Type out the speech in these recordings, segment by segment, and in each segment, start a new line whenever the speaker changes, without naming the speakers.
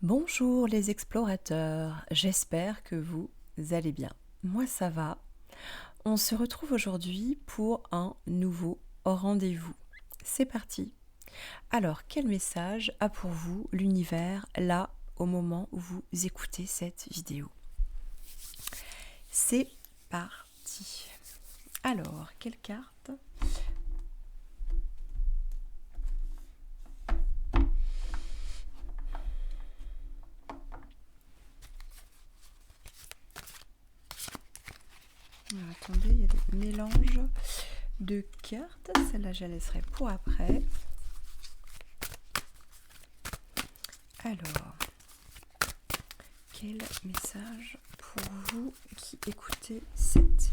Bonjour les explorateurs, j'espère que vous allez bien. Moi ça va. On se retrouve aujourd'hui pour un nouveau rendez-vous. C'est parti. Alors, quel message a pour vous l'univers là au moment où vous écoutez cette vidéo? C'est parti. Alors, quelle carte? Alors, attendez, il y a des mélanges de cartes. Celle-là, je la laisserai pour après. Alors, quel message pour vous qui écoutez cette vidéo?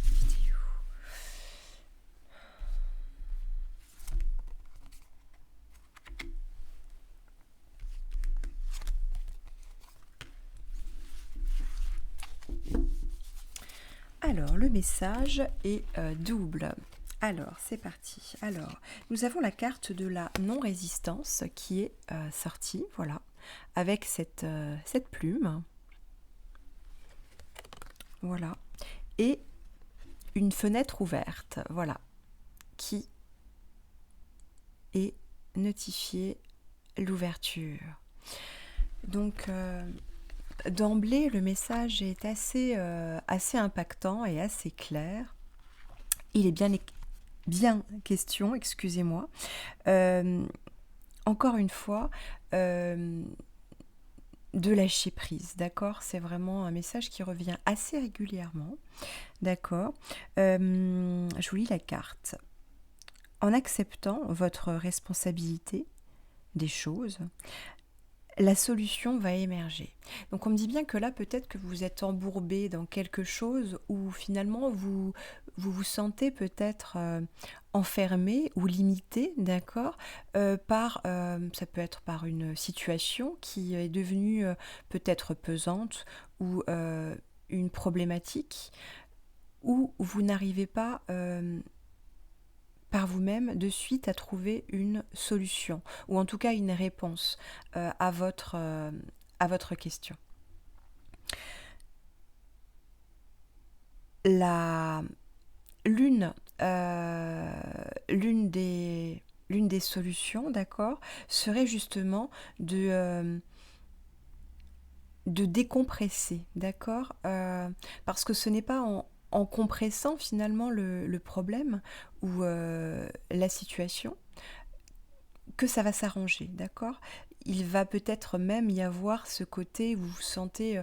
Alors, le message est double. Alors, c'est parti. Alors, nous avons la carte de la non-résistance qui est sortie, voilà, avec cette plume. Voilà. Et une fenêtre ouverte, voilà, qui est notifiée l'ouverture. Donc, d'emblée, le message est assez impactant et assez clair. Il est bien question, excusez-moi. Encore une fois, de lâcher prise, d'accord? C'est vraiment un message qui revient assez régulièrement, d'accord? Je vous lis la carte. En acceptant votre responsabilité des choses, la solution va émerger. Donc on me dit bien que là, peut-être que vous êtes embourbé dans quelque chose où finalement vous sentez peut-être enfermé ou limité, d'accord, ça peut être par une situation qui est devenue peut-être pesante ou une problématique où vous n'arrivez pas par vous-même de suite à trouver une solution ou en tout cas une réponse à votre question. L'une des solutions, d'accord, serait justement de décompresser, d'accord, parce que ce n'est pas en compressant finalement le problème ou la situation que ça va s'arranger, d'accord. Il va peut-être même y avoir ce côté où vous vous sentez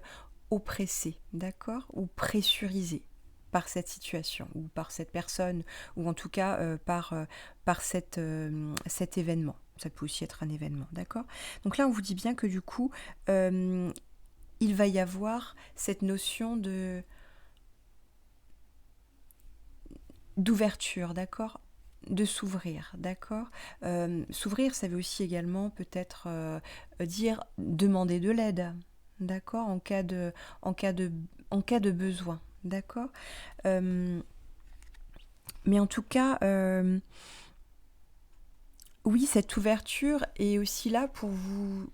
oppressé, d'accord, ou pressurisé par cette situation, ou par cette personne, ou en tout cas par cet événement. Ça peut aussi être un événement, d'accord. Donc là, on vous dit bien que du coup, il va y avoir cette notion d'ouverture, d'accord, de s'ouvrir, d'accord. S'ouvrir, ça veut aussi également peut-être dire demander de l'aide, d'accord, en cas de besoin, d'accord. Mais en tout cas, oui, cette ouverture est aussi là pour vous.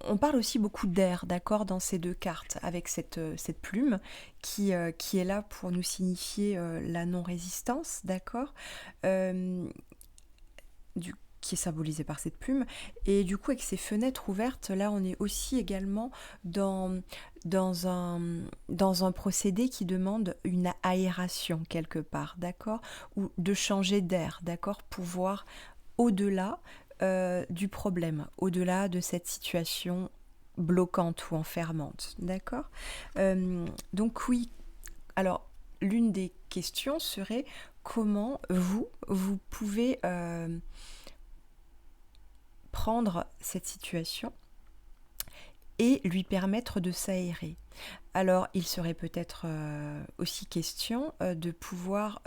On parle aussi beaucoup d'air, d'accord, dans ces deux cartes, avec cette plume qui est là pour nous signifier la non-résistance, d'accord, qui est symbolisée par cette plume. Et du coup, avec ces fenêtres ouvertes, là, on est aussi également dans un procédé qui demande une aération quelque part, d'accord, ou de changer d'air, d'accord, pour voir au-delà du problème, au-delà de cette situation bloquante ou enfermante, d'accord. Donc oui, alors l'une des questions serait comment vous pouvez prendre cette situation et lui permettre de s'aérer. Alors, il serait peut-être aussi question de pouvoir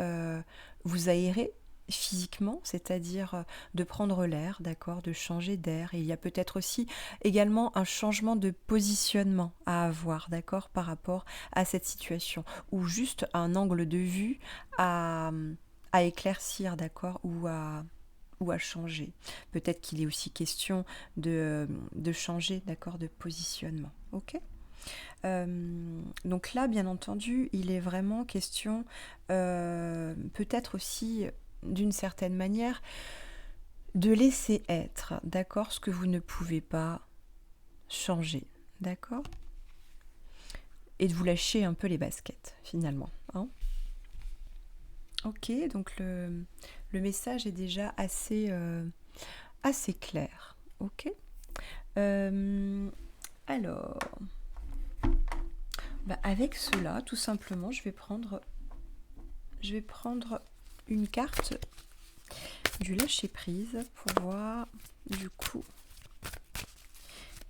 vous aérer physiquement, c'est-à-dire de prendre l'air, d'accord, de changer d'air. Et il y a peut-être aussi également un changement de positionnement à avoir, d'accord, par rapport à cette situation, ou juste un angle de vue à éclaircir, d'accord, ou ou à changer. Peut-être qu'il est aussi question de changer, d'accord, de positionnement. Ok. Donc là, bien entendu, il est vraiment question, peut-être aussi, d'une certaine manière, de laisser être, d'accord, ce que vous ne pouvez pas changer, d'accord, et de vous lâcher un peu les baskets, finalement. Hein. Ok, donc le message est déjà assez clair. Ok. Alors, avec cela, tout simplement, je vais prendre une carte du lâcher prise pour voir du coup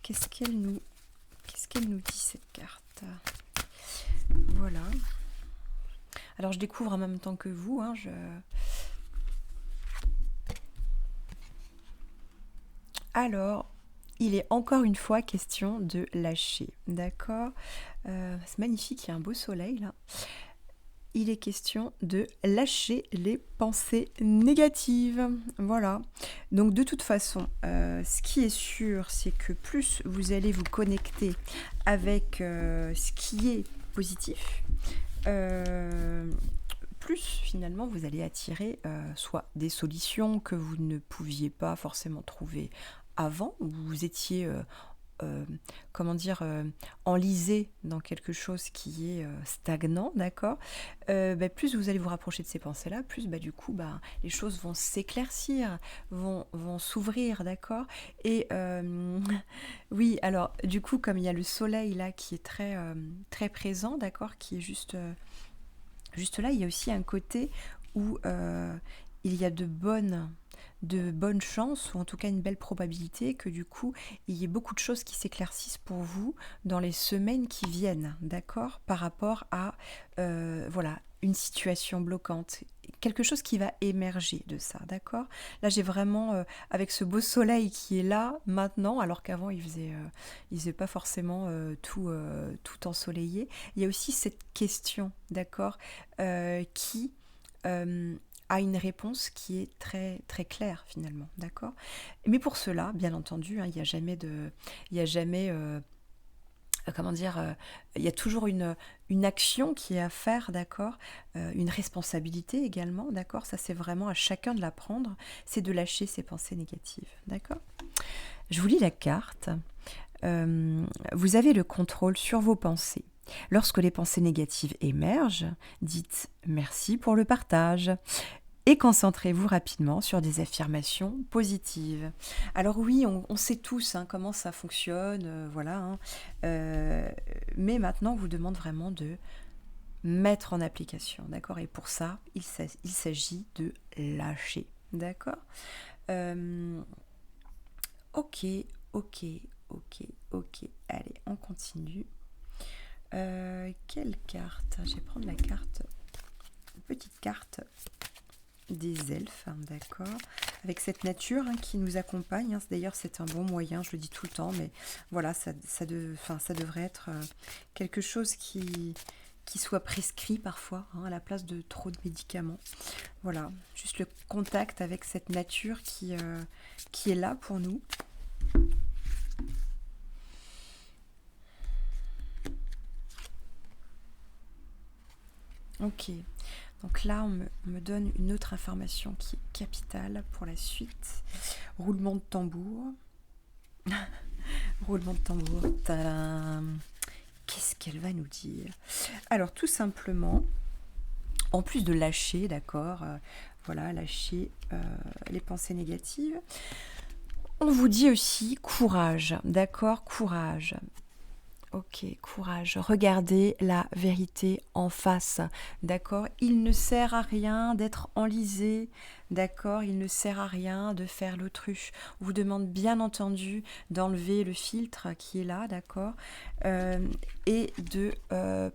qu'est-ce qu'elle nous dit cette carte. Voilà. Alors je découvre en même temps que vous. Hein, Alors, il est encore une fois question de lâcher. D'accord. C'est magnifique, il y a un beau soleil là. Il est question de lâcher les pensées négatives. Voilà. Donc de toute façon, ce qui est sûr, c'est que plus vous allez vous connecter avec ce qui est positif, plus finalement vous allez attirer soit des solutions que vous ne pouviez pas forcément trouver avant, où vous étiez enlisé dans quelque chose qui est stagnant, d'accord. Plus vous allez vous rapprocher de ces pensées-là, plus du coup les choses vont s'éclaircir, vont s'ouvrir, d'accord. Et oui, alors du coup, comme il y a le soleil là qui est très présent, d'accord, qui est juste là, il y a aussi un côté où il y a de bonnes chances, ou en tout cas une belle probabilité que du coup, il y ait beaucoup de choses qui s'éclaircissent pour vous dans les semaines qui viennent, d'accord, par rapport à une situation bloquante, quelque chose qui va émerger de ça, d'accord. Là, j'ai vraiment, avec ce beau soleil qui est là maintenant, alors qu'avant il faisait pas forcément tout ensoleillé, il y a aussi cette question, d'accord, qui a une réponse qui est très très claire finalement, d'accord. Mais pour cela, bien entendu, hein, il n'y a jamais il y a toujours une action qui est à faire, d'accord, une responsabilité également, d'accord. Ça, c'est vraiment à chacun de la prendre, c'est de lâcher ses pensées négatives, d'accord. Je vous lis la carte. Vous avez le contrôle sur vos pensées. Lorsque les pensées négatives émergent, dites merci pour le partage et concentrez-vous rapidement sur des affirmations positives. Alors oui, on sait tous comment ça fonctionne, voilà. Mais maintenant, on vous demande vraiment de mettre en application, d'accord. Et pour ça, il s'agit de lâcher, d'accord. Ok. Allez, on continue. Quelle carte? Je vais prendre la carte, une petite carte des elfes, d'accord, avec cette nature qui nous accompagne. D'ailleurs, c'est un bon moyen, je le dis tout le temps, mais voilà, ça devrait être quelque chose qui soit prescrit parfois, à la place de trop de médicaments. Voilà, juste le contact avec cette nature qui est là pour nous. Ok, donc là, on me donne une autre information qui est capitale pour la suite. Roulement de tambour. Roulement de tambour. Tadam. Qu'est-ce qu'elle va nous dire? Alors, tout simplement, en plus de lâcher, d'accord, lâcher les pensées négatives, on vous dit aussi courage, d'accord, courage. Ok, courage. Regardez la vérité en face, d'accord. Il ne sert à rien d'être enlisé, d'accord. Il ne sert à rien de faire l'autruche. On vous demande bien entendu d'enlever le filtre qui est là, d'accord, et de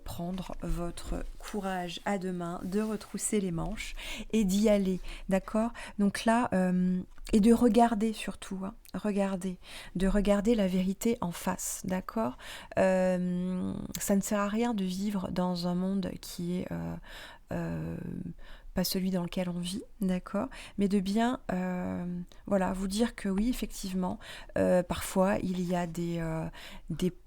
prendre votre courage à deux mains, de retrousser les manches et d'y aller, d'accord. Donc là, et de regarder surtout, de regarder la vérité en face, d'accord. Ça ne sert à rien de vivre dans un monde qui est pas celui dans lequel on vit, d'accord, mais de bien voilà, vous dire que oui, effectivement, parfois il y a des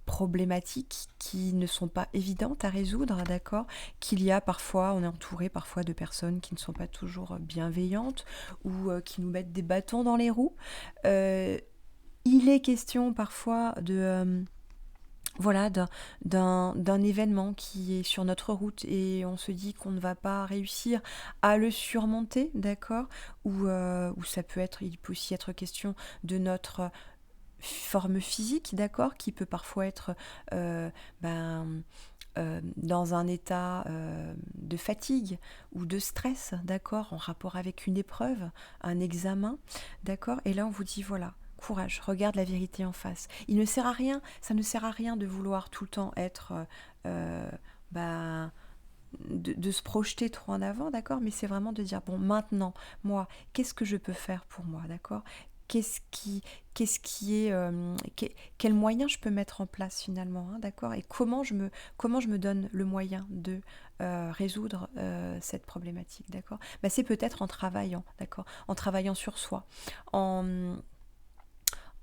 problématiques qui ne sont pas évidentes à résoudre, d'accord, qu'il y a parfois, on est entouré parfois de personnes qui ne sont pas toujours bienveillantes ou qui nous mettent des bâtons dans les roues. Euh, il est question parfois de voilà, d'un événement qui est sur notre route et on se dit qu'on ne va pas réussir à le surmonter, d'accord? Ou ça peut être, il peut aussi être question de notre forme physique, d'accord? Qui peut parfois être euh, ben, dans un état de fatigue ou de stress, d'accord? En rapport avec une épreuve, un examen, d'accord? Et là, on vous dit, voilà, courage, regarde la vérité en face. Il ne sert à rien, ça ne sert à rien de vouloir tout le temps être, euh, ben, de se projeter trop en avant, d'accord? Mais c'est vraiment de dire, bon, maintenant, moi, qu'est-ce que je peux faire pour moi, d'accord? Qu'est-ce qui, qu'est-ce qui est, quel moyen je peux mettre en place finalement, hein, d'accord? Et comment je me donne le moyen de résoudre cette problématique, d'accord? Bah, c'est peut-être en travaillant, d'accord? En travaillant sur soi, en,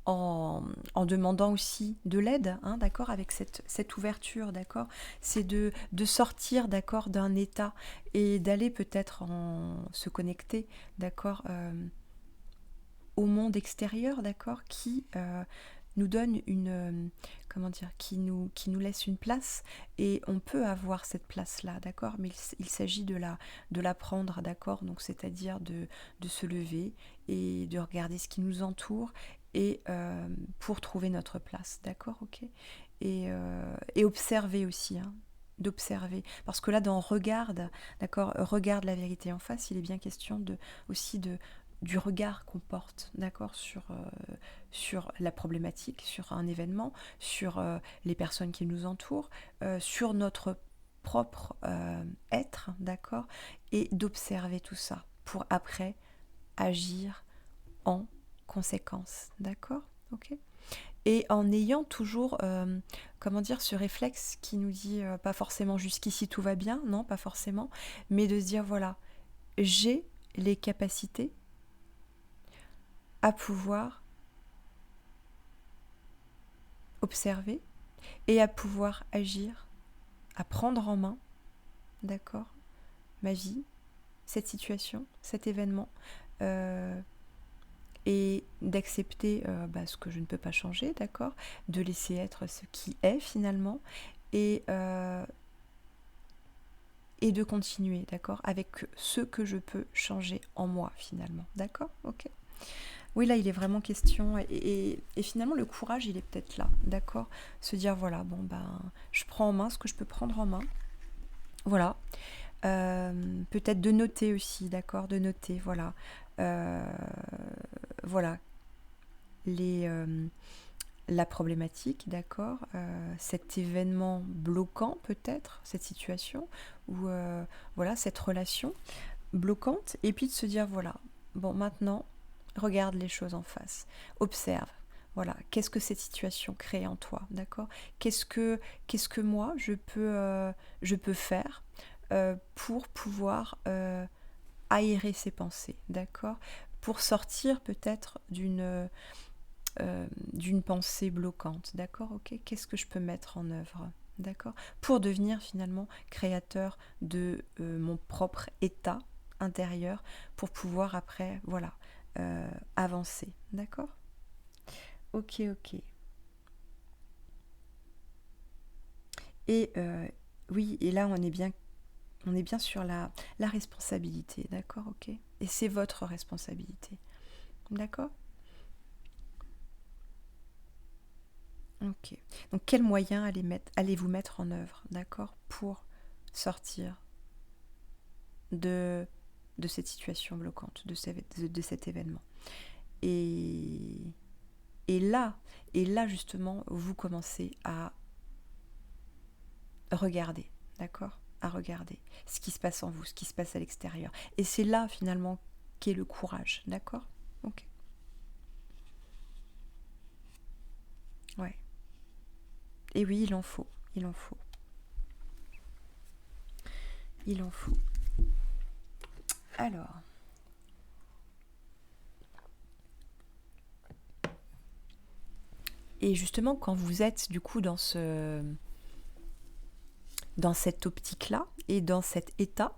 en demandant aussi de l'aide, hein, d'accord, avec cette ouverture, d'accord, c'est de sortir, d'accord, d'un état et d'aller peut-être se connecter, d'accord, au monde extérieur, d'accord, qui nous donne une, comment dire, qui nous laisse une place et on peut avoir cette place-là, d'accord, mais il s'agit de la prendre, d'accord, donc c'est-à-dire de se lever et de regarder ce qui nous entoure et pour trouver notre place, d'accord, ok, et observer aussi, hein, d'observer, parce que là dans regarde, d'accord, regarde la vérité en face, il est bien question aussi du regard qu'on porte, d'accord, sur la problématique, sur un événement, sur les personnes qui nous entourent, sur notre propre être, d'accord, et d'observer tout ça pour après agir en conséquence, d'accord, ok. Et en ayant toujours, comment dire, ce réflexe qui nous dit pas forcément jusqu'ici tout va bien, non, pas forcément, mais de se dire voilà, j'ai les capacités à pouvoir observer et à pouvoir agir, à prendre en main, d'accord, ma vie, cette situation, cet événement, euh, et d'accepter ce que je ne peux pas changer, d'accord, de laisser être ce qui est finalement, et, euh, et de continuer, d'accord, avec ce que je peux changer en moi finalement, d'accord, ok. Oui, là, il est vraiment question, et finalement, le courage, il est peut-être là, d'accord, se dire, voilà, bon, ben, je prends en main ce que je peux prendre en main, voilà. Peut-être de noter aussi, d'accord, de noter, voilà. Euh, voilà, les, la problématique, d'accord, cet événement bloquant peut-être, cette situation, ou voilà, cette relation bloquante, et puis de se dire, voilà, bon, maintenant, regarde les choses en face, observe. Voilà, qu'est-ce que cette situation crée en toi, d'accord? Qu'est-ce que moi je peux faire pour pouvoir aérer ses pensées, d'accord? Pour sortir peut-être d'une pensée bloquante, d'accord? Ok, qu'est-ce que je peux mettre en œuvre, d'accord? Pour devenir finalement créateur de mon propre état intérieur, pour pouvoir après, voilà, avancer, d'accord? Ok, ok. Et oui, et là on est bien sur la responsabilité, d'accord? Ok. Et c'est votre responsabilité, d'accord? Ok. Donc, quels moyens allez-vous mettre en œuvre, d'accord, pour sortir de, de cette situation bloquante, de cet événement. Et, et là, justement, vous commencez à regarder, d'accord, à regarder ce qui se passe en vous, ce qui se passe à l'extérieur. Et c'est là, finalement, qu'est le courage, d'accord? Ok. Ouais. Et oui, il en faut, il en faut, il en faut. Alors, et justement, quand vous êtes du coup dans cette optique-là et dans cet état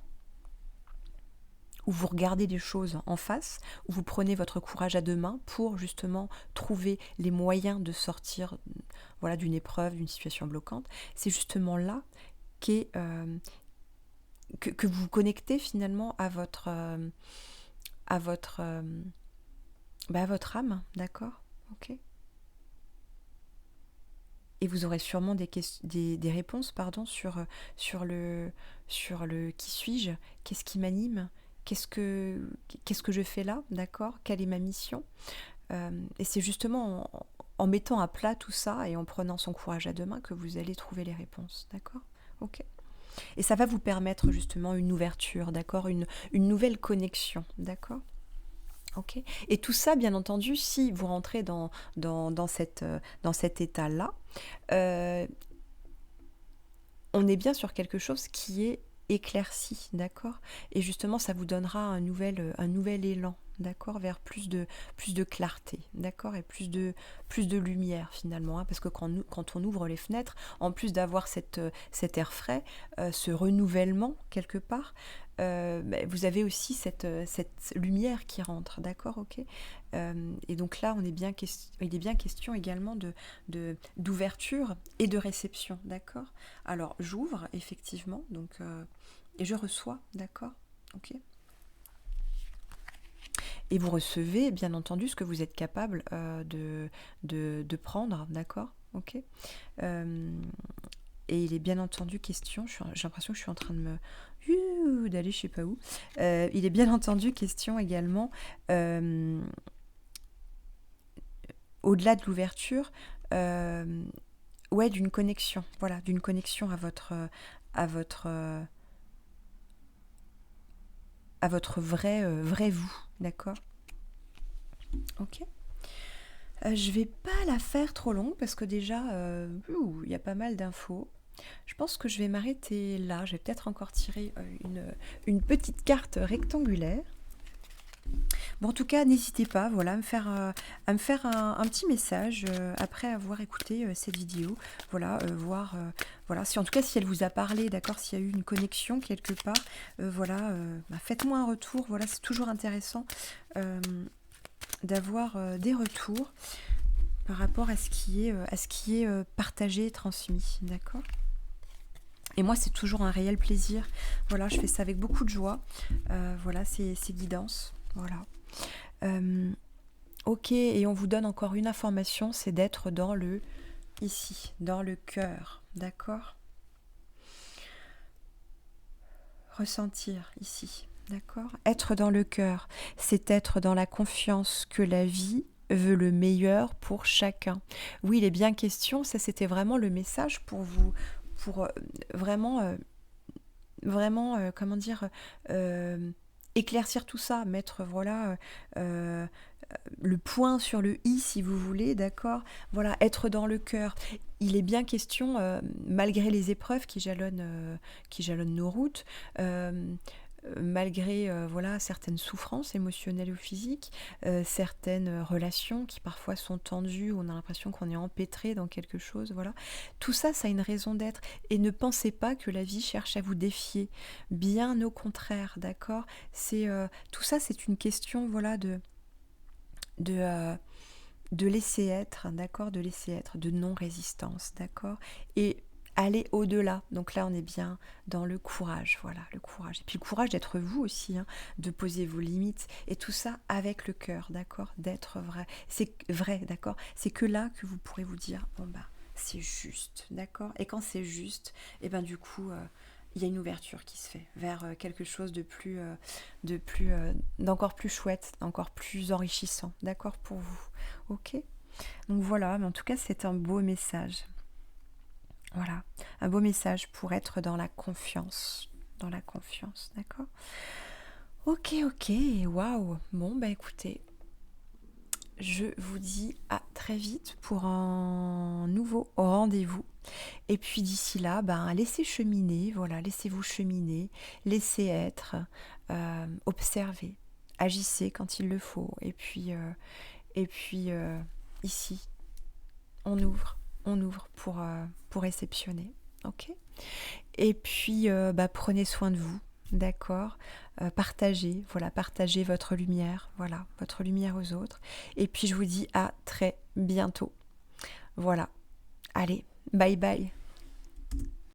où vous regardez les choses en face, où vous prenez votre courage à deux mains pour justement trouver les moyens de sortir, voilà, d'une épreuve, d'une situation bloquante, c'est justement là qu'est, que vous vous connectez finalement à votre, à votre âme, d'accord? Ok. Et vous aurez sûrement des réponses, pardon, sur le qui suis-je, qu'est-ce qui m'anime, qu'est-ce que je fais là, d'accord? Quelle est ma mission? Et c'est justement en mettant à plat tout ça et en prenant son courage à deux mains que vous allez trouver les réponses, d'accord? Ok. Et ça va vous permettre justement une ouverture, d'accord? Une nouvelle connexion, d'accord? Ok. Et tout ça, bien entendu, si vous rentrez dans cet état-là, euh, on est bien sur quelque chose qui est éclairci, d'accord? Et justement, ça vous donnera un nouvel élan, d'accord? Vers plus de clarté, d'accord? Et plus de lumière, finalement, hein, parce que quand on ouvre les fenêtres, en plus d'avoir cet air frais, ce renouvellement, quelque part, vous avez aussi cette lumière qui rentre, d'accord? Ok. Et donc là, il est bien question également d'ouverture et de réception, d'accord? Alors, j'ouvre, effectivement, donc, et je reçois, d'accord? Ok. Et vous recevez, bien entendu, ce que vous êtes capable de prendre, d'accord? Ok. Euh, et il est bien entendu question, j'ai l'impression que je suis en train d'aller je sais pas où. Il est bien entendu question également, euh, au-delà de l'ouverture, euh, ouais, d'une connexion, voilà, d'une connexion à votre, euh, à votre vrai vous, d'accord? Ok. Je vais pas la faire trop longue parce que déjà, il y a pas mal d'infos. Je pense que je vais m'arrêter là. Je vais peut-être encore tirer une petite carte rectangulaire. Bon, en tout cas, n'hésitez pas, voilà, à me faire un petit message après avoir écouté cette vidéo. Voilà, voir, voilà, si en tout cas si elle vous a parlé, d'accord, s'il y a eu une connexion quelque part, voilà, faites-moi un retour. Voilà, c'est toujours intéressant euh, d'avoir des retours par rapport à ce qui est partagé et transmis, d'accord? Et moi, c'est toujours un réel plaisir. Voilà, je fais ça avec beaucoup de joie. Voilà, ces guidances. Voilà. Euh, ok, et on vous donne encore une information, c'est d'être ici, dans le cœur. D'accord? Ressentir ici. D'accord? Être dans le cœur, c'est être dans la confiance que la vie veut le meilleur pour chacun. Oui, il est bien question, ça c'était vraiment le message pour vous, pour vraiment, vraiment, comment dire, euh, éclaircir tout ça, mettre, voilà, euh, le point sur le i si vous voulez, d'accord? Voilà, être dans le cœur. Il est bien question, malgré les épreuves qui jalonnent nos routes, malgré voilà, certaines souffrances émotionnelles ou physiques, certaines relations qui parfois sont tendues, on a l'impression qu'on est empêtré dans quelque chose, voilà. Tout ça, ça a une raison d'être. Et ne pensez pas que la vie cherche à vous défier. Bien au contraire, d'accord? Tout ça, c'est une question, voilà, de, euh, de laisser être, d'accord, de laisser être, de non-résistance, d'accord, et aller au-delà. Donc là, on est bien dans le courage, voilà, le courage. Et puis le courage d'être vous aussi, hein, de poser vos limites, et tout ça avec le cœur, d'accord, d'être vrai. C'est vrai, d'accord, c'est que là que vous pourrez vous dire, bon bah, c'est juste, d'accord, et quand c'est juste, et ben du coup, il y a une ouverture qui se fait vers quelque chose d'encore plus chouette, d'encore plus enrichissant, d'accord, pour vous. Ok. Donc voilà, mais en tout cas, c'est un beau message. Voilà, un beau message pour être dans la confiance. Dans la confiance, d'accord? Ok, ok, waouh. Bon, bah écoutez, je vous dis à très vite pour un nouveau nouveau rendez-vous. Et puis d'ici là, laissez cheminer, voilà, laissez-vous cheminer, laissez être, observez, agissez quand il le faut. Et puis ici, on ouvre pour réceptionner, ok? Et puis, prenez soin de vous, d'accord? Partagez, voilà, partagez votre lumière, voilà, votre lumière aux autres. Et puis je vous dis à très bientôt. Voilà. Allez, bye bye.